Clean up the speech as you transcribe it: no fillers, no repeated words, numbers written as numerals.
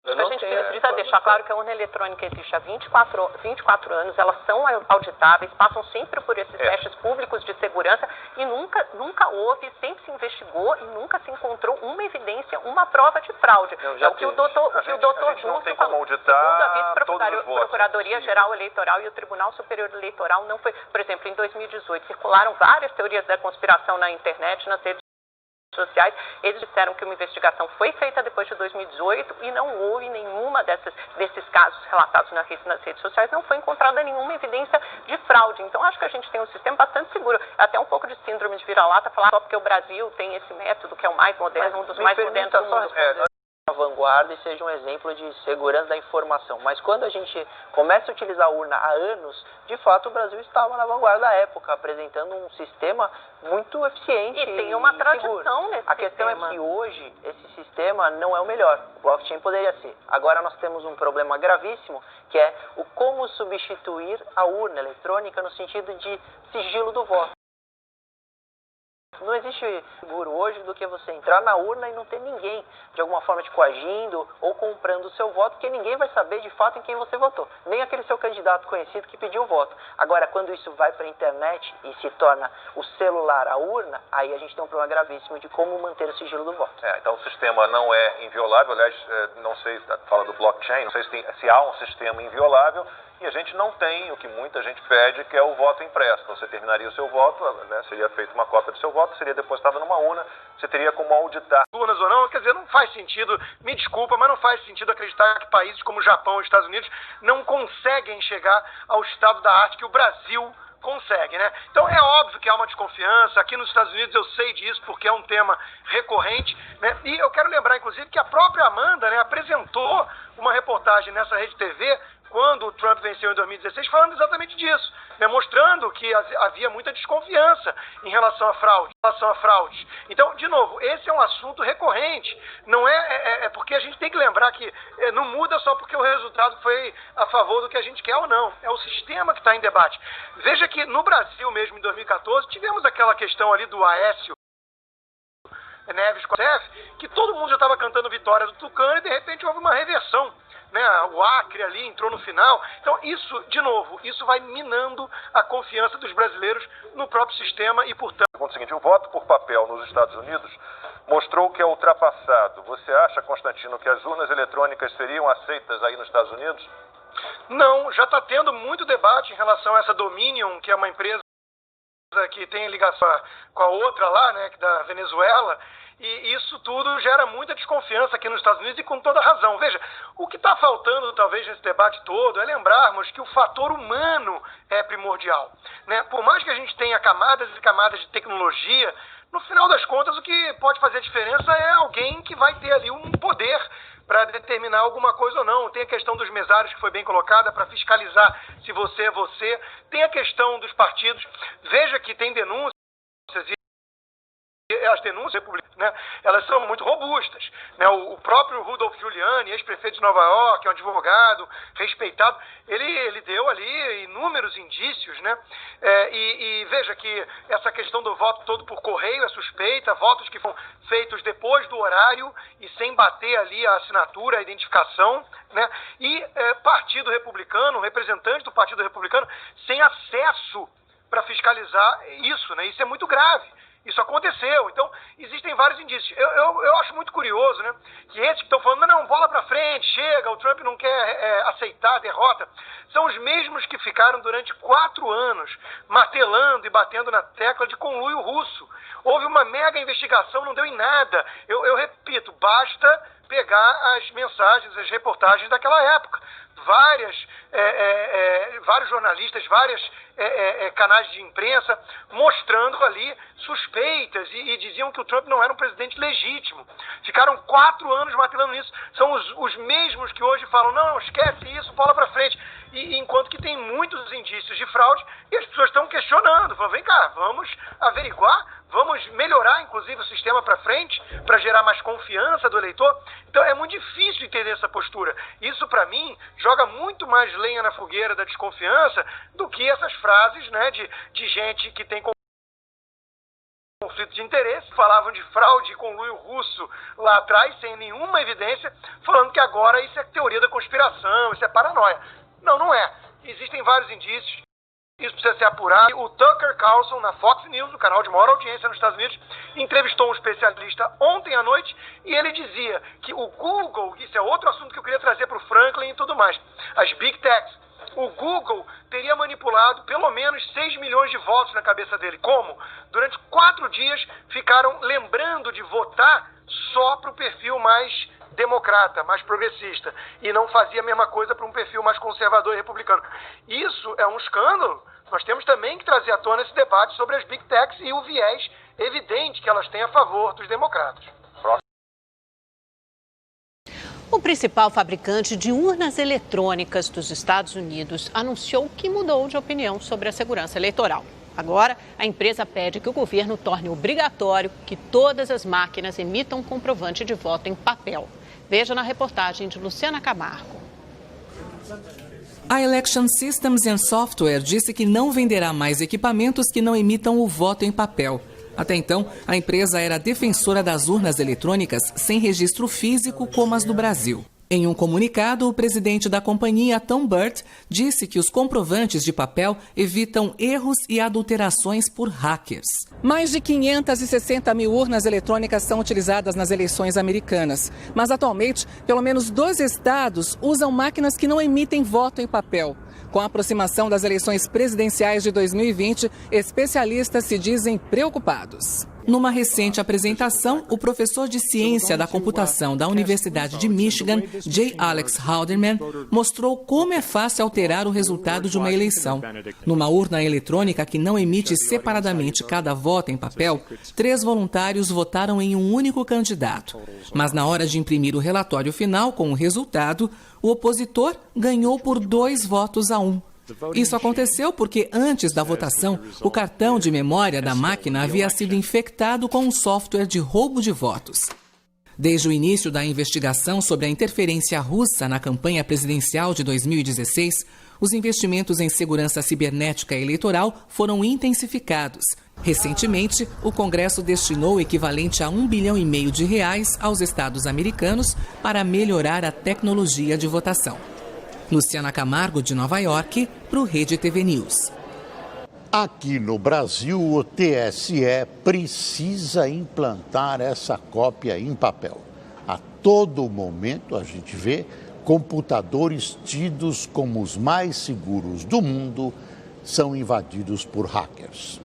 A gente precisa deixar claro que a urna eletrônica existe há 24 anos, elas são auditáveis, passam sempre por esses testes públicos de segurança e nunca houve, sempre se investigou e nunca se encontrou uma evidência, uma prova de fraude. É o que o doutor Justo falou. Segundo a Vice-Procuradoria-Geral Eleitoral e o Tribunal Superior Eleitoral, não foi, por exemplo, em 2018, circularam várias teorias da conspiração na internet, nas redes sociais. Eles disseram que uma investigação foi feita depois de 2018 e não houve nenhuma desses casos relatados nas redes sociais, não foi encontrada nenhuma evidência de fraude. Então, acho que a gente tem um sistema bastante seguro. Até um pouco de síndrome de vira-lata, falar só porque o Brasil tem esse método que é o mais moderno, um dos mais modernos do mundo. A vanguarda e seja um exemplo de segurança da informação. Mas quando a gente começa a utilizar a urna há anos, de fato o Brasil estava na vanguarda da época, apresentando um sistema muito eficiente e tem uma tradição seguro. Nesse A questão sistema. é que hoje esse sistema não é o melhor. O blockchain poderia ser. Agora nós temos um problema gravíssimo, que é o como substituir a urna eletrônica no sentido de sigilo do voto. Não existe seguro hoje do que você entrar na urna e não ter ninguém, de alguma forma, te coagindo ou comprando o seu voto, porque ninguém vai saber de fato em quem você votou. Nem aquele seu candidato conhecido que pediu o voto. Agora, quando isso vai para a internet e se torna o celular a urna, aí a gente tem um problema gravíssimo de como manter o sigilo do voto. Então o sistema não é inviolável, aliás, não sei, fala do blockchain, não sei se há um sistema inviolável. E a gente não tem o que muita gente pede, que é o voto impresso. Então, você terminaria o seu voto, né, seria feita uma cópia do seu voto, seria depositada numa urna, você teria como auditar. Urnas ou não, quer dizer, não faz sentido, me desculpa, mas não faz sentido acreditar que países como o Japão e os Estados Unidos não conseguem chegar ao estado da arte que o Brasil consegue, né? Então é óbvio que há uma desconfiança. Aqui nos Estados Unidos eu sei disso porque é um tema recorrente, né? E eu quero lembrar, inclusive, que a própria Amanda, né, apresentou uma reportagem nessa rede TV quando o Trump venceu em 2016, falando exatamente disso, né, mostrando que havia muita desconfiança em relação a fraudes. Então, de novo, esse é um assunto recorrente. Não é porque a gente tem que lembrar que não muda só porque o resultado foi a favor do que a gente quer ou não. É o sistema que está em debate. Veja que no Brasil mesmo, em 2014, tivemos aquela questão ali do Aécio Neves com a CEF, que todo mundo já estava cantando vitória do Tucano e de repente houve uma reversão. Né, o Acre ali entrou no final. Então isso, de novo, isso vai minando a confiança dos brasileiros no próprio sistema e, portanto... O seguinte, o voto por papel nos Estados Unidos mostrou que é ultrapassado. Você acha, Constantino, que as urnas eletrônicas seriam aceitas aí nos Estados Unidos? Não, já está tendo muito debate em relação a essa Dominion, que é uma empresa que tem ligação com a outra lá, né, da Venezuela. E isso tudo gera muita desconfiança aqui nos Estados Unidos e com toda razão. Veja, o que está faltando talvez nesse debate todo é lembrarmos que o fator humano é primordial, né? Por mais que a gente tenha camadas e camadas de tecnologia, no final das contas o que pode fazer a diferença é alguém que vai ter ali um poder para determinar alguma coisa ou não. Tem a questão dos mesários que foi bem colocada para fiscalizar se você é você. Tem a questão dos partidos. Veja que tem denúncias e as denúncias republicanas, né, elas são muito robustas, né? O próprio Rudolph Giuliani, ex-prefeito de Nova York, é um advogado respeitado, ele deu ali inúmeros indícios, né? E veja que essa questão do voto todo por correio é suspeita, votos que foram feitos depois do horário e sem bater ali a assinatura, a identificação, né? E Partido Republicano, representante do Partido Republicano, sem acesso para fiscalizar isso, né? Isso é muito grave. Isso aconteceu, então existem vários indícios. Eu acho muito curioso, né, que esses que estão falando, não, bola pra frente, chega, o Trump não quer aceitar a derrota, são os mesmos que ficaram durante 4 anos martelando e batendo na tecla de conluio russo. Houve uma mega investigação, não deu em nada. Eu repito, basta pegar as mensagens, as reportagens daquela época. Vários jornalistas, vários canais de imprensa mostrando ali suspeitas e diziam que o Trump não era um presidente legítimo. Ficaram 4 anos martelando nisso. São os mesmos que hoje falam, não, esquece isso, bola pra frente. E enquanto que tem muitos indícios de fraude e as pessoas estão questionando, falando, vem cá, vamos averiguar, vamos melhorar inclusive o sistema para frente, para gerar mais confiança do eleitor. Então é muito difícil entender essa postura. Isso para mim joga muito mais lenha na fogueira da desconfiança do que essas frases, né, de gente que tem conflito conflito de interesse, falavam de fraude e conluio russo lá atrás, sem nenhuma evidência, falando que agora isso é teoria da conspiração, isso é paranoia. Não, não é. Existem vários indícios. Isso precisa ser apurado. O Tucker Carlson, na Fox News, o canal de maior audiência nos Estados Unidos, entrevistou um especialista ontem à noite e ele dizia que o Google, isso é outro assunto que eu queria trazer para o Franklin e tudo mais, as Big Techs, o Google teria manipulado pelo menos 6 milhões de votos na cabeça dele. Como? Durante 4 dias ficaram lembrando de votar só para o perfil mais democrata, mais progressista, e não fazia a mesma coisa para um perfil mais conservador e republicano. Isso é um escândalo. Nós temos também que trazer à tona esse debate sobre as Big Techs e o viés evidente que elas têm a favor dos democratas. O principal fabricante de urnas eletrônicas dos Estados Unidos anunciou que mudou de opinião sobre a segurança eleitoral. Agora, a empresa pede que o governo torne obrigatório que todas as máquinas emitam comprovante de voto em papel. Veja na reportagem de Luciana Camargo. A Election Systems and Software disse que não venderá mais equipamentos que não emitam o voto em papel. Até então, a empresa era defensora das urnas eletrônicas sem registro físico como as do Brasil. Em um comunicado, o presidente da companhia, Tom Burt, disse que os comprovantes de papel evitam erros e adulterações por hackers. Mais de 560 mil urnas eletrônicas são utilizadas nas eleições americanas. Mas, atualmente, pelo menos 12 estados usam máquinas que não emitem voto em papel. Com a aproximação das eleições presidenciais de 2020, especialistas se dizem preocupados. Numa recente apresentação, o professor de ciência da computação da Universidade de Michigan, J. Alex Halderman, mostrou como é fácil alterar o resultado de uma eleição. Numa urna eletrônica que não emite separadamente cada voto em papel, 3 voluntários votaram em um único candidato. Mas na hora de imprimir o relatório final com o resultado, o opositor ganhou por 2 votos a 1. Isso aconteceu porque, antes da votação, o cartão de memória da máquina havia sido infectado com um software de roubo de votos. Desde o início da investigação sobre a interferência russa na campanha presidencial de 2016, os investimentos em segurança cibernética eleitoral foram intensificados. Recentemente, o Congresso destinou o equivalente a R$1,5 bilhão aos estados americanos para melhorar a tecnologia de votação. Luciana Camargo, de Nova York, para o Rede TV News. Aqui no Brasil, o TSE precisa implantar essa cópia em papel. A todo momento a gente vê computadores tidos como os mais seguros do mundo são invadidos por hackers.